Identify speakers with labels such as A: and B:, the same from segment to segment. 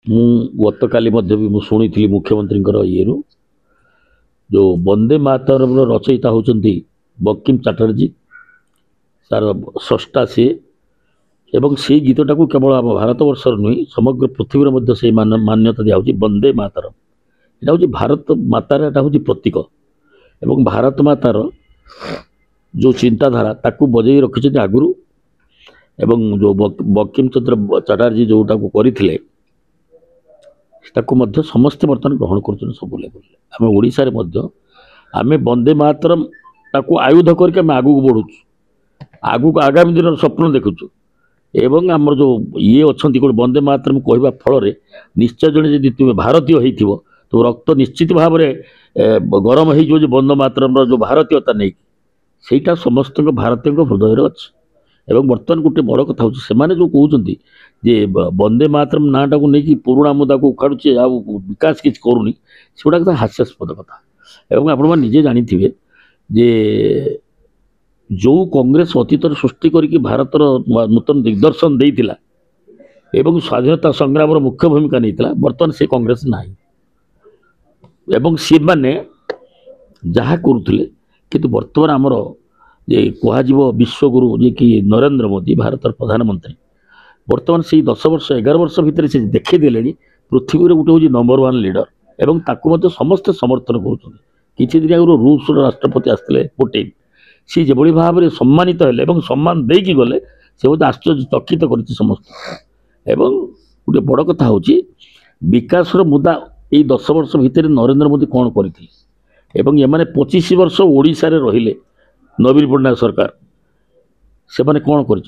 A: ମୁଁ ଗତକାଲି ମଧ୍ୟ ବି ମୁଁ ଶୁଣିଥିଲି ମୁଖ୍ୟମନ୍ତ୍ରୀଙ୍କର ଇଏରୁ जो वंदे मातरम रचयिता होचंती बंकिम चटर्जी सार स्रष्टा सी एवं से गीतटा को केवल आम भारत वर्षर नुह समग्र पृथ्वी से मान्यता दिया वंदे मातरम यहाँ हूँ भारत मातार यहाँ हूँ प्रतीक एवं भारत मातार जो चिंताधारा ताकू बजाई रखिंट आगुरी एवं जो बंकिम चंद्र चटर्जी जोटा को करते समस्ते बर्तमान ग्रहण कर सब लेवल आम ओडिशा रे आम वंदे मातरम ताकू आयुध करके आम आगू बढ़ु आगू आगामी दिन स्वप्न देखुचु एवं आमर जो ये अच्छा वंदे मातरम कहवा फल निश्चय जड़े जब तुम भारतीय हो तो रक्त निश्चित भाव में गरम हो वंदे मातरम जो भारतीयता नहीं सेटा समस्त भारतीय हृदय अच्छी एवं बर्तमान गोटे बड़ कथा हूँ से जो कहते जे वंदे मातरम नाटा को लेकिन पुराणा मुदा को उखाड़ुचे आ विकास किसी करूनी सेगुड़ा हास्यास्पद कथा एवं आप निजे जानी जे जो कांग्रेस अतीत सृष्टि करके भारतर नूतन दिग्दर्शन देइतिला एवं स्वाधीनता संग्राम मुख्य भूमिका नहीं बर्तमान से कांग्रेस ना एवं सी मैंने जहाँ करुले किंतु बर्तमान आमर जे कह विश्वगुरु जे कि नरेंद्र मोदी भारतर प्रधानमंत्री बर्तमान से 10 वर्ष 11 वर्ष भितर से देखीदे पृथ्वी गोटे हूँ नंबर 1 लीडर एवं ताकू समस्ते समर्थन कर दिन आगे रूस राष्ट्रपति आसते पुटिन सी जो भाव में सम्मानित हेले सम्मान देकी गले से बहुत आश्चर्यचकित कर समस्त एवं गोटे बड़ कथा हूँ विकास मुद्दा यही 10 वर्ष भितर नरेंद्र मोदी कौन करते एवं एमाने 25 वर्ष ओडिशा रे रहिले नवीन पट्टनायक सरकार से माने कौन कर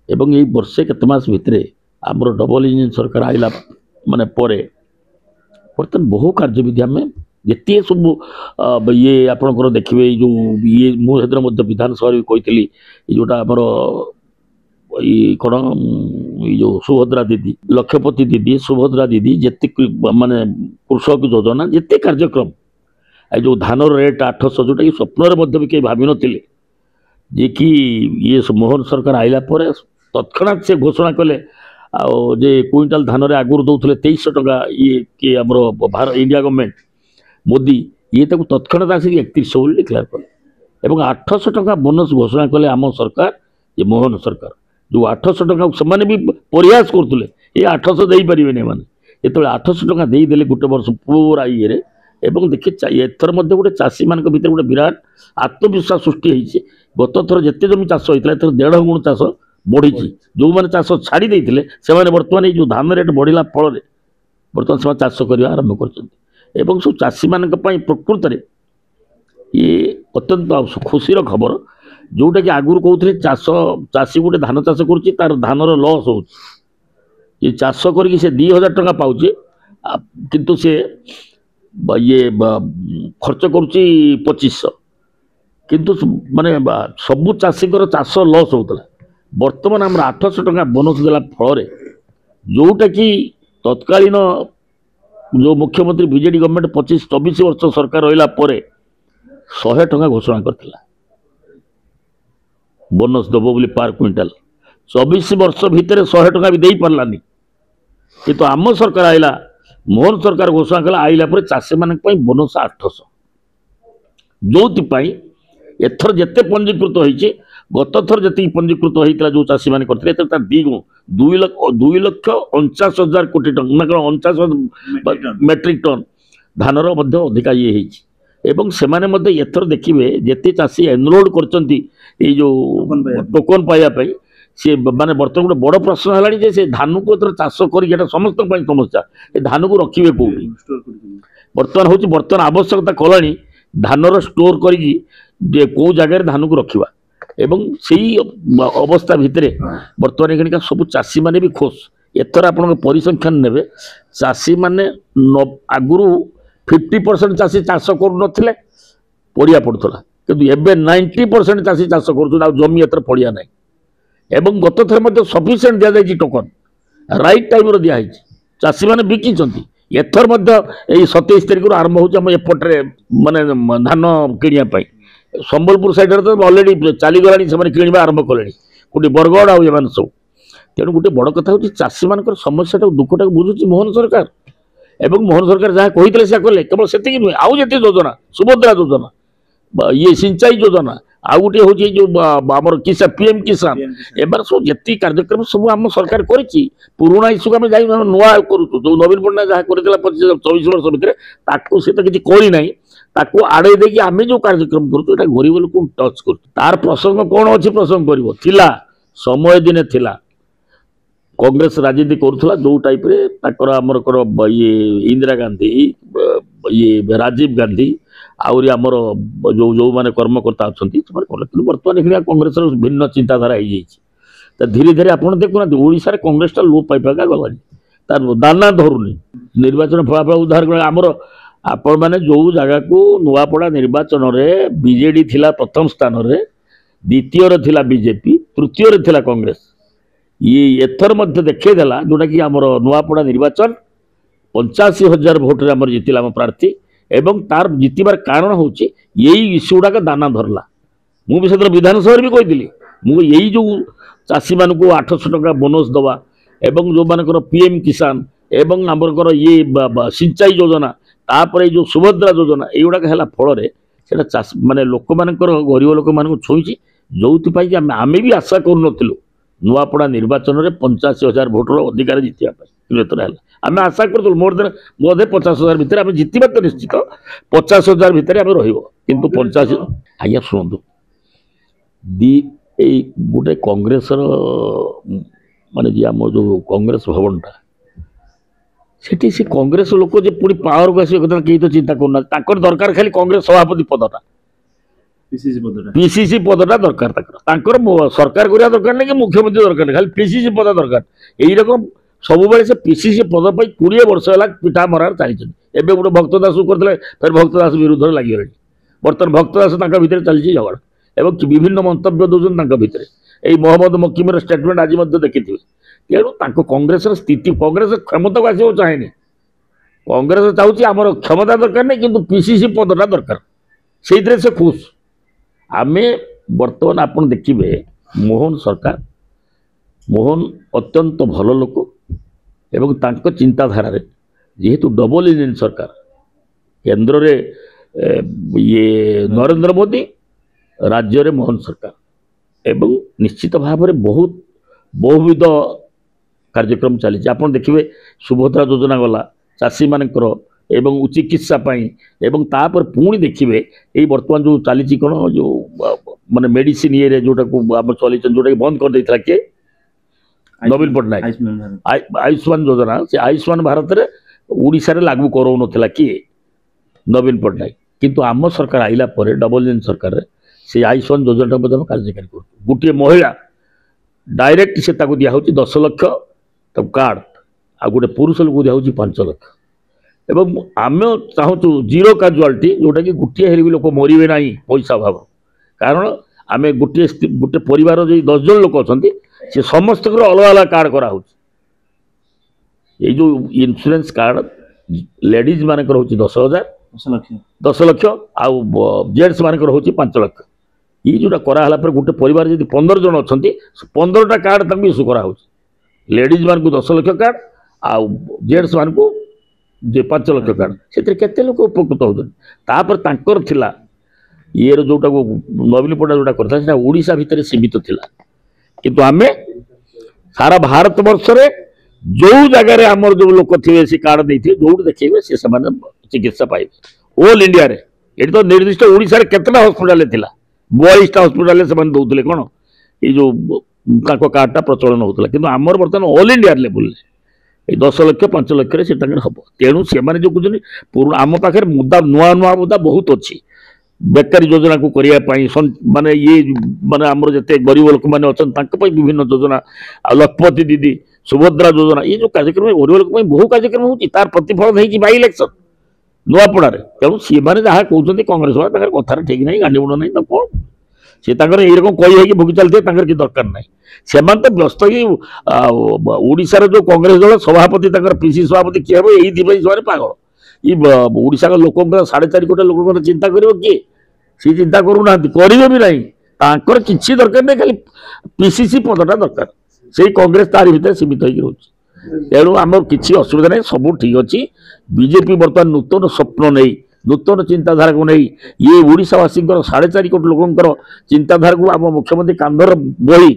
A: एवं यही वर्षे केतमास भितर आमर डबल इंजिन सरकार आइला माने परे बर्तमान बहु कार्यविधि आम जिते सब ये आपंकर देखिए जो ये मुझे विधानसभा भी कही जोटा आमर कौन जो सुभद्रा दीदी लक्षपति दीदी सुभद्रा दीदी जिते माने कृषक योजना जिते कार्यक्रम जो धान रेट 800 जोटा कि स्वप्न भी कहीं भाव नी जे कि ये मोहन सरकार आइला पर तत्क्षणात से घोषणा कले जे क्विंटाल धान रे आगुर दौले 2300 टका ये कि आमर भारत इंडिया गवर्नमेंट मोदी ये तत्क्षणात आसिक 3100 डिक्लेयर कले एवं 800 टका बोनस घोषणा कले आम सरकार ये मोहन सरकार जो 800 टका से भी प्रयास करते ये 800 दे पारे मैंने ये 800 टका देदेले गोटे वर्ष पूरा ये एवं देखिए एथर गोटे चाषी मान भर गोटे विराट आत्मविश्वास सृष्टि होती गत थर जिते जमी चाष होता है 1.5 गुण चाष बढ़ी जो मैंने चाष छाड़ी से बर्तमान जो धान रेट बढ़ला फल बर्तमान से चाष करने आरंभ कर सब चाषी मान प्रकृत में ये अत्यंत खुशीर खबर जोटा कि आगुरी कहते चाष चाषी गोटे धान चाष कर धानर लस हो चाष करके 2000 टका पाचे किंतु से ये खर्च करुच्ची 2500 किंतु माने सबू चाषी चाष लस होता बर्तमान आम 800 टका बोनस देला फल जोटा कि तत्कालीन जो मुख्यमंत्री बीजेडी गवर्नमेंट 25-24 वर्ष सरकार रहा 100 टका घोषणा करथिला बोनस दबो बोली पर क्विंटाल 24 वर्ष भितर 100 टका भी दे पारलानी किंतु आम सरकार आइला मोहन सरकार घोषणा कला आइला पर चाषी मान बोनस 800 जो एथर जिते पंजीकृत होती गत थर जी पंजीकृत होता जो चाषी मैंने करते 2 गुण 2,49,000 कोटी टका 49 मेट्रिक टन धानर अधिका ये एवं से एथर देखिए जिते चाषी एनरोल्ड कर जो टोकन पाइबापी सी माने बर्तमान गोटे बड़ प्रश्न है से धान को एथर चाष कर समस्त समस्या ये धान को रखिए कौटी बर्तमान आवश्यकता कलानी धानर स्टोर कर कौ जगार धान को रखा एवं से अवस्था भितर बर्तमान सब चाषी माने भी खुश एथर आप परिसंख्यान ने चाषी माने आगुरी 50% चाषी चाष कर पड़िया पड़ता कि 90% चाषी चाष कर जमी एथर पड़िया ना एवं गत थर सफिसीयंट दि जाए टोकन राइट टाइम दिखाई चाषी मैंने बिकी एथर 27 तारिख आरंभ हो एपटे माने धान किणापी संबलपुर साइड तो अलरेडी चलीगला से किणवा आरंभ कले गोटे बरगढ़ आउ सब तेणु गोटे बड़ कथा हूँ चाषी मान समस्या दुखटा बुझुची मोहन सरकार एवं मोहन सरकार जहाँ कही से कले केवल से नुहे आउ जी योजना सुभद्रा योजना ये सिंचाई योजना आउ गोटे हूँ जो आम किसान पीएम किसान एबार सब जी कार्यक्रम सब आम सरकार करुणा इश्यू आम जा नुआ करुँ जो नवीन पट्टनायक जहाँ कर 24 वर्ष भितर से तो किसी करना ताको आड़े देकी आम जो कार्यक्रम करूँ गरीब लोक टच कर तार प्रसंग कौन अच्छी प्रसंग कर समय दिने थिला कांग्रेस राजनीति करुला जो टाइप रे आमर ये इंदिरा गांधी ये राजीव गांधी आउरी आमर जो जो माने कर्मकर्ता अच्छा बर्तमान देखिए कांग्रेस भिन्न चिंताधारा हो धीरे धीरे आप देखुना ओडिशा रे कांग्रेस लोप पाइपा गलानी तार दाना धरुनी निर्वाचन फलाफल उदाहरण आमर आपण मैंने जो जगह को नुआपड़ा निर्वाचन में बीजेडी थिला प्रथम स्थान रे द्वितीय रे थिला बीजेपी तृतीय रे थिला कांग्रेस ये एथर मध्य देखा जोटा कि आमर नुआपड़ा निर्वाचन 85,000 भोट रे आमर जीतिला आम प्रार्थी एवं तार जितबार कारण हूँ यही इश्यू गुड़ाक दाना धरला मुझे से विधानसभा भी कही मुझे यही जो चाषी मान को 800 टका बोनस दवा एवं जो मानकर पीएम किसान एवं आमर ये सिंचाई योजना तापर जो सुभद्रा योजना युवाक है फल चाष माने लोक मानकर गरीब लोक मान छुई जो आम भी आशा करूँ नुआपड़ा निर्वाचन में 85,000 भोटर अधिकार जितने आम आशा करूँ मोर देन बोधे 50,000 भितर आम जितवा तो निश्चित 50,000 भितर आम रु 50 आज्ञा शुणु गोटे कांग्रेस माने जी आम जो कांग्रेस भवनटा सेठी से कांग्रेस लोक जे पूरी पावर को आसे कहीं तो चिंता करना दरकार खाली कांग्रेस सभापति पदटा पीसीसी पदटा दरकार सरकार करिया दरकार नहीं कि मुख्यमंत्री दरकार नहीं खाली पीसीसी पद दरकार यही रकम सब से पीसीसी पद पर 20 वर्ष है पिठा मरार चलती एवं गोटे भक्त दास करते फिर भक्त दास विरुद्ध लगे बर्तमान भक्त दास भितर चलती झगड़ा एवं विभिन्न मंतव्य दौरान भितर यही मोहम्मद मकिम स्टेटमेंट आज देखी तेणु कांग्रेस स्थिति कांग्रेस क्षमता को आसो चाहे कांग्रेस चाहूँ आम क्षमता दरकार नहीं किंतु पीसीसी पदटा दरकार से से खुश आम बर्तमान आप देखिए मोहन सरकार मोहन अत्यंत भल लोक एवं तांको चिंताधारा जेहेतु डबल इंजिन सरकार केंद्र रे ये नरेंद्र मोदी राज्य रे मोहन सरकार एवं निश्चित भाव में बहुत बहुविध कार्यक्रम चली आप देखिए सुभद्रा योजना गला चाषी मानकर एवं चिकित्सा एवं तापर पुणी देखिए यही बर्तमान जो चली कौन जो माने मेडिसिन ये जोटा को आम चली जोटा बंद कर देता किए नवीन पट्टनायक आयुष्मान योजना से आयुष्मान भारत रे ओडिशा रे लागू करो नथिला किए नवीन पट्टनायक किंतु आम सरकार आइला परे डबल इंजिन सरकार रे से आयुष्मान योजना को कार्यकारी कर गोटे महिला डायरेक्ट से दिया होची 10 लाख तब कार्ड आ गोटे पुरुष लोक दिया होची 5 लाख एवं आम चाहूँ जीरो काजुआलिटी जोटा कि गोटे हेल्प लोक मरवे ना पैसा अभाव कारण आम गोटे गोटे परिवार जो 10 जन लोक अच्छा सी समस्त अलग अलग कार्ड करा जो इंश्योरेंस कार्ड लेडीज मानकर हूँ 10 लाख आउ जेंट्स मानकर हूँ 5 लाख ये जोटा कराला गोटे परिवार जब 15 जन अच्छा 15टा कार्ड इश्यू करा लेडीज मान को 10 लाख कार्ड आउ जेंट्स मान को 5 लाख कार्ड से केते लोक उपकृत होता ये जोटा को नवीन पट्टनायक जोटा करता ओडिशा भितर सीमित थिला किंतु आम सारा भारत वर्ष रे जो जगार आमर जो लोक थे से कार्ड देते जो देखिए से चिकित्सा पाइबे ऑल इंडिया रे ये तो निर्दिष्ट ओडिशा रे केतना हॉस्पिटल थिला 42टा हॉस्पिटल से दौले कौन ये जो कार्डटा प्रचलन होता किंतु आमर बर्तमान all India level 10 lakh 5 lakh हम तेणु से जो कहते पुराना आम पाखे मुद्दा नुआ नुआ मुद्दा बहुत अच्छी बेकारी योजना को करने माने ये माने आमर जिते गरीब लोक मैंने अच्छा विभिन्न योजना लखपति दीदी सुभद्रा योजना ये जो कार्यक्रम गरीब लोक बहु कार्यक्रम होती तार प्रतिफलन है बाई इलेक्शन नुआपड़ा तेणु सी मैंने जहाँ कहते कांग्रेस वाला कथार ठीक नहीं गांडी मुंड नहीं कौन सी ये रकम कही भोगी चलते कि दरकार ना से तो व्यस्त ही ओडिशा जो कांग्रेस दल सभापति पीसी सभापति किए हम यही से पागल ये ओडिशा लोक 4.5 कोटी लोक चिंता कर किए सी चिंता करूना करेंगे भी ना किसी दरकार नहीं खाली पीसीसी पदटा दरकार ସେଇ କଂଗ୍ରେସ ତାରି ଭିତରେ ସୀମିତ ହେଇକି ରହୁଛି। ତେଣୁ ଆମର କିଛି ଅସୁବିଧା ନାହିଁ, ସବୁ ଠିକ୍ ଅଛି। ବିଜେପି ବର୍ତ୍ତମାନ ନୂତନ ସ୍ୱପ୍ନ ନେଇ ନୂତନ ଚିନ୍ତାଧାରାକୁ ନେଇ ଇଏ ଓଡ଼ିଶାବାସୀଙ୍କର 4.5 କୋଟି ଲୋକଙ୍କର ଚିନ୍ତାଧାରାକୁ ଆମ ମୁଖ୍ୟମନ୍ତ୍ରୀ କାନ୍ଧର ବୋହି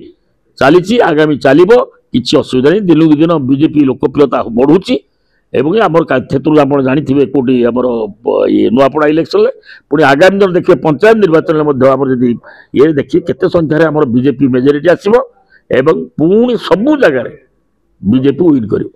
A: ଚାଲିଛି, ଆଗାମୀ ଚାଲିବ, କିଛି ଅସୁବିଧା ନାହିଁ। ଦିନକୁ ଦିନ ବିଜେପି ଲୋକପ୍ରିୟତା ବଢ଼ୁଛି ଏବଂ ଆମର କ୍ଷେତ୍ରରୁ ଆପଣ ଜାଣିଥିବେ କେଉଁଠି ଆମର ନୂଆପଡ଼ା ଇଲେକ୍ସନରେ, ପୁଣି ଆଗାମୀ ଦିନ ଦେଖିବେ ପଞ୍ଚାୟତ ନିର୍ବାଚନରେ ମଧ୍ୟ ଆମର ଯଦି ଇଏ ଦେଖିବେ କେତେ ସଂଖ୍ୟାରେ ଆମର ବିଜେପି ମେଜରିଟି ଆସିବ ଏବଂ ପୁଣି ସବୁ ଜାଗାରେ ବିଜେପି ୱିନ୍ କରିବ।